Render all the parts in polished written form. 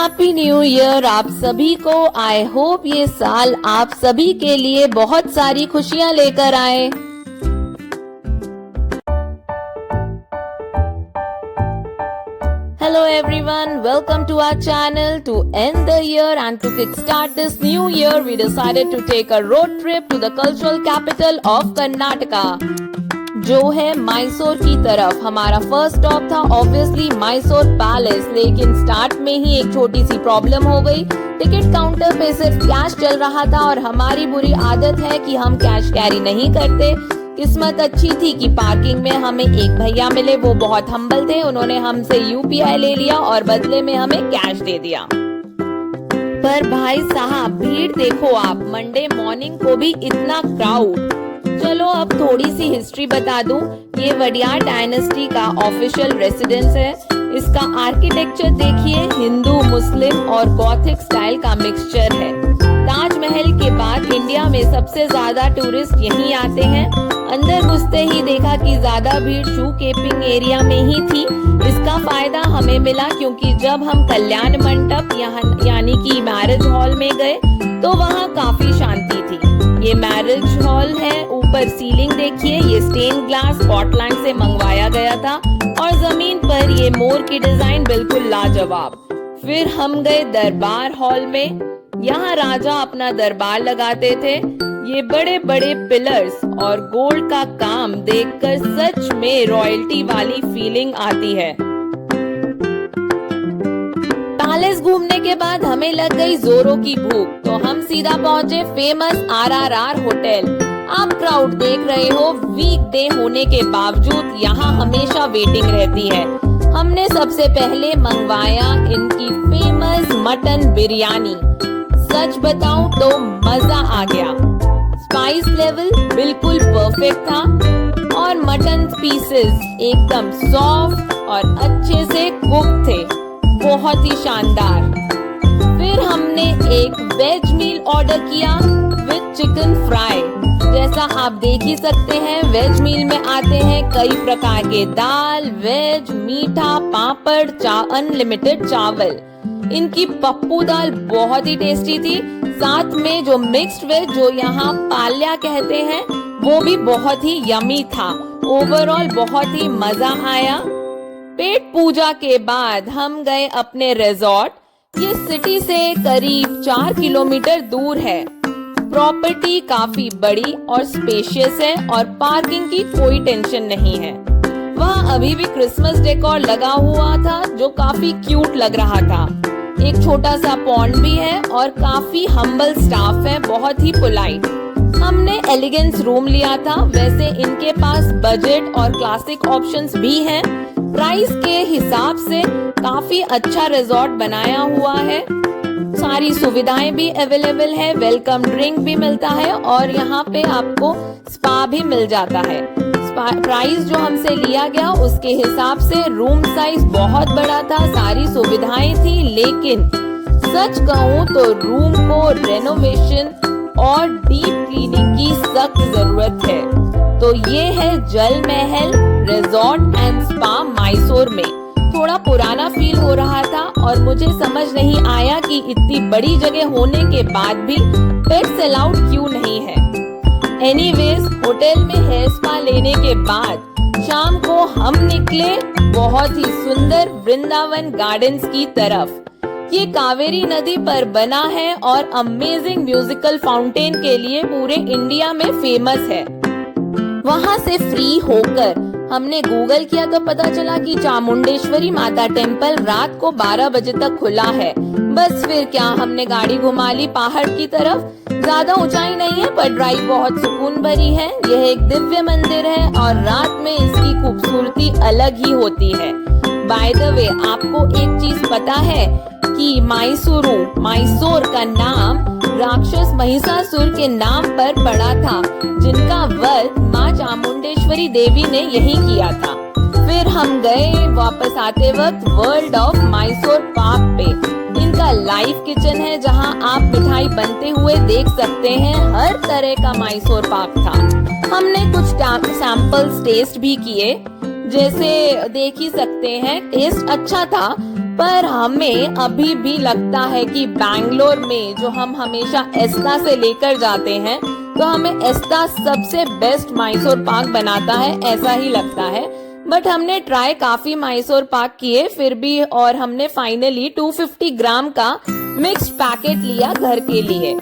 Happy new year आप सभी को। आई होप ये साल आप सभी के लिए बहुत सारी खुशियां लेकर आए। Hello everyone, welcome to our channel. To end the year and to kickstart this new year, we decided to take a road trip to the cultural capital of Karnataka, जो है मैसूर की तरफ। हमारा फर्स्ट स्टॉप था obviously Mysore palace, लेकिन start में ही एक छोटी सी प्रॉब्लम हो गई। टिकट काउंटर पे सिर्फ कैश चल रहा था और हमारी बुरी आदत है कि हम कैश कैरी नहीं करते। किस्मत अच्छी थी कि पार्किंग में हमें एक भैया मिले, वो बहुत हम्बल थे। उन्होंने हमसे यूपीआई ले लिया और बदले में हमें कैश दे दिया। पर भाई साहब भीड़ देखो आप, मंडे मॉर्निंग को भी इतना क्राउड। चलो अब थोड़ी सी हिस्ट्री बता दूं। ये वडियार डायनेस्टी का ऑफिशियल रेसिडेंस है। इसका आर्किटेक्चर देखिए, हिंदू मुस्लिम और गॉथिक स्टाइल का मिक्सचर है। ताजमहल के बाद इंडिया में सबसे ज्यादा टूरिस्ट यहीं आते हैं। अंदर घुसते ही देखा कि ज्यादा भीड़ शू केपिंग एरिया में ही थी। इसका फायदा हमें मिला क्योंकि जब हम कल्याण मंडप यानी कि मैरिज हॉल में गए तो वहाँ काफी शांति थी। ये मैरिज हॉल है। ऊपर सीलिंग देखिए, ये स्टेन ग्लास स्कॉटलैंड से मंगवाया गया था और जमीन पर ये मोर की डिजाइन बिल्कुल लाजवाब। फिर हम गए दरबार हॉल में। यहाँ राजा अपना दरबार लगाते थे। ये बड़े बड़े पिलर्स और गोल्ड का काम देखकर सच में रॉयल्टी वाली फीलिंग आती है। पैलेस घूमने के बाद हमें लग गई जोरों की भूख, तो हम सीधा पहुंचे फेमस आरआरआर होटल। आप क्राउड देख रहे हो, वीकडे होने के बावजूद यहाँ हमेशा वेटिंग रहती है। हमने सबसे पहले मंगवाया इनकी फेमस मटन बिरयानी। सच बताऊं तो मजा आ गया। स्पाइस लेवल बिल्कुल परफेक्ट था और मटन पीसेस एकदम सॉफ्ट और अच्छे से कुक थे, बहुत ही शानदार। फिर हमने एक वेज मील ऑर्डर किया विद चिकन फ्राई। जैसा आप देख ही सकते हैं, वेज मील में आते हैं कई प्रकार के दाल, वेज, मीठा, पापड़, अनलिमिटेड चावल। इनकी पप्पू दाल बहुत ही टेस्टी थी। साथ में जो मिक्स्ड वेज, जो यहाँ पाल्या कहते हैं, वो भी बहुत ही यमी था। ओवरऑल बहुत ही मजा आया। पेट पूजा के बाद हम गए अपने रिजॉर्ट। ये सिटी से करीब 4 किलोमीटर दूर है। प्रॉपर्टी काफी बड़ी और स्पेशियस है और पार्किंग की कोई टेंशन नहीं है। वहाँ अभी भी क्रिसमस डेकोर लगा हुआ था जो काफी क्यूट लग रहा था। एक छोटा सा पॉन्ड भी है और काफी हम्बल स्टाफ है, बहुत ही पोलाइट। हमने एलिगेंस रूम लिया था। वैसे इनके पास बजट और क्लासिक ऑप्शंस भी हैं। प्राइस के हिसाब से काफी अच्छा रिजॉर्ट बनाया हुआ है। सारी सुविधाएं भी अवेलेबल है, वेलकम ड्रिंक भी मिलता है और यहाँ पे आपको स्पा भी मिल जाता है। प्राइस जो हमसे लिया गया उसके हिसाब से रूम साइज बहुत बड़ा था, सारी सुविधाएं थी, लेकिन सच कहूँ तो रूम को रेनोवेशन और डीप क्लीनिंग की सख्त जरूरत है। तो ये है जल महल रिजॉर्ट एंड स्पा मैसूर में। थोड़ा पुराना फील हो रहा था और मुझे समझ नहीं आया कि इतनी बड़ी जगह होने के बाद भी पेट्स अलाउड क्यों नहीं है। एनीवेज, होटल में हेयर स्पा लेने के बाद शाम को हम निकले बहुत ही सुंदर वृंदावन गार्डन्स की तरफ। ये कावेरी नदी पर बना है और अमेजिंग म्यूजिकल फाउंटेन के लिए पूरे इंडिया में फेमस है। वहाँ से फ्री होकर हमने गूगल किया तो पता चला कि चामुंडेश्वरी माता टेम्पल रात को 12 बजे तक खुला है। बस फिर क्या, हमने गाड़ी घुमा ली पहाड़ की तरफ। ज्यादा ऊंचाई नहीं है पर ड्राइव बहुत सुकून भरी है। यह एक दिव्य मंदिर है और रात में इसकी खूबसूरती अलग ही होती है। बाय द वे, आपको एक चीज पता है कि मैसूर का नाम राक्षस महिषासुर के नाम पर पड़ा था, जिनका वध माँ चामुंडेश्वरी देवी ने यही किया था। फिर हम गए वापस आते वक्त वर्ल्ड ऑफ मैसूर पाक पे। इनका लाइव किचन है जहां आप मिठाई बनते हुए देख सकते हैं। हर तरह का मैसूर पाक था। हमने कुछ सैंपल्स टेस्ट भी किए, जैसे देख ही सकते हैं टेस्ट अच्छा था। पर हमें अभी भी लगता है कि बैंगलोर में जो हम हमेशा एस्ता से लेकर जाते हैं, तो हमें एस्ता सबसे बेस्ट मैसूर पाक बनाता है, ऐसा ही लगता है। बट हमने ट्राई काफी मैसूर पाक किए फिर भी, और हमने फाइनली 250 ग्राम का मिक्स्ड पैकेट लिया घर के लिए।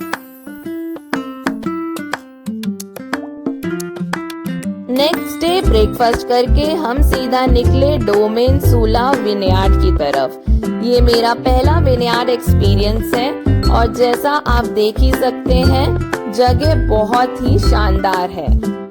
नेक्स्ट डे ब्रेकफास्ट करके हम सीधा निकले डोमेन सूला विनयार्ड की तरफ। ये मेरा पहला विनयार्ड एक्सपीरियंस है और जैसा आप देख ही सकते हैं जगह बहुत ही शानदार है।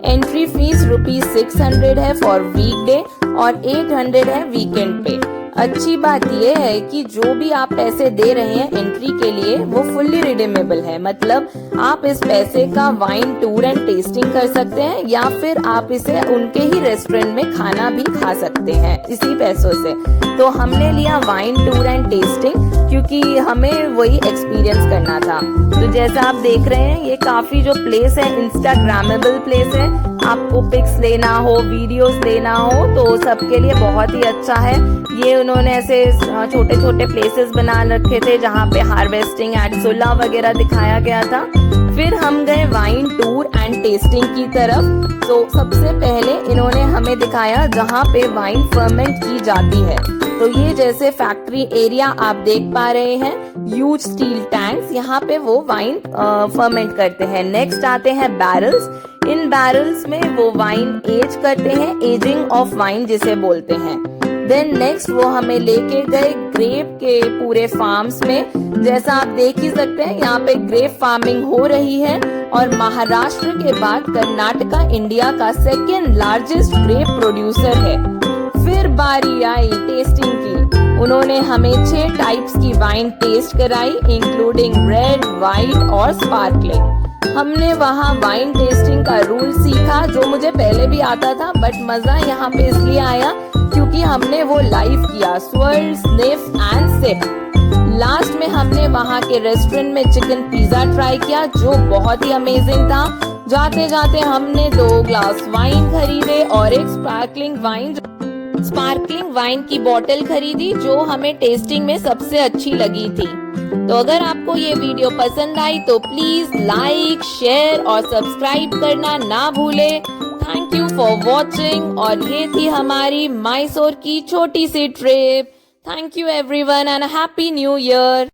एंट्री फीस ₹600 है फॉर वीकडे और 800 है वीकेंड पे। अच्छी बात यह है कि जो भी आप पैसे दे रहे हैं एंट्री के लिए वो फुल्ली रिडीमेबल है, मतलब आप इस पैसे का वाइन टूर एंड टेस्टिंग कर सकते हैं या फिर आप इसे उनके ही रेस्टोरेंट में खाना भी खा सकते हैं इसी पैसों से। तो हमने लिया वाइन टूर एंड टेस्टिंग क्योंकि हमें वही एक्सपीरियंस करना था। तो जैसा आप देख रहे हैं ये काफी जो प्लेस है इंस्टाग्रामेबल प्लेस है। आपको पिक्स लेना हो, वीडियोस लेना हो तो सबके लिए बहुत ही अच्छा है। ये उन्होंने ऐसे छोटे छोटे प्लेसेस बना रखे थे जहाँ पे हार्वेस्टिंग एट सुला वगैरह दिखाया गया था। फिर हम गए वाइन टूर एंड टेस्टिंग की तरफ। तो सबसे पहले इन्होंने हमें दिखाया जहाँ पे वाइन फर्मेंट की जाती है। तो ये जैसे फैक्ट्री एरिया आप देख पा रहे हैं, ह्यूज स्टील टैंक्स, यहाँ पे वो वाइन फर्मेंट करते हैं। नेक्स्ट आते हैं बैरल्स। इन बैरल्स में वो वाइन एज करते हैं, एजिंग ऑफ वाइन जिसे बोलते हैं। देन नेक्स्ट वो हमें लेके गए ग्रेप के पूरे फार्म्स में। जैसा आप देख ही सकते हैं यहाँ पे ग्रेप फार्मिंग हो रही है और महाराष्ट्र के बाद कर्नाटका इंडिया का सेकेंड लार्जेस्ट ग्रेप प्रोड्यूसर है। फिर बारी आई टेस्टिंग की। उन्होंने हमें 6 टाइप्स की वाइन टेस्ट कराई इंक्लूडिंग रेड, वाइट और स्पार्कलिंग। हमने वहाँ वाइन टेस्टिंग का रूल सीखा जो मुझे पहले भी आता था, बट मजा यहाँ पे इसलिए आया क्योंकि हमने वो लाइव किया, swirl, sniff and sip. Last में हमने वहाँ के रेस्टोरेंट में चिकन पिज्जा ट्राई किया जो बहुत ही अमेजिंग था। जाते जाते हमने 2 ग्लास वाइन खरीदे और एक स्पार्कलिंग वाइन की बोतल खरीदी जो हमें टेस्टिंग में सबसे अच्छी लगी थी। तो अगर आपको ये वीडियो पसंद आई तो प्लीज लाइक, शेयर और सब्सक्राइब करना ना भूले। Thank you for watching. और ये थी हमारी मैसूर की छोटी सी trip. Thank you everyone and happy new year.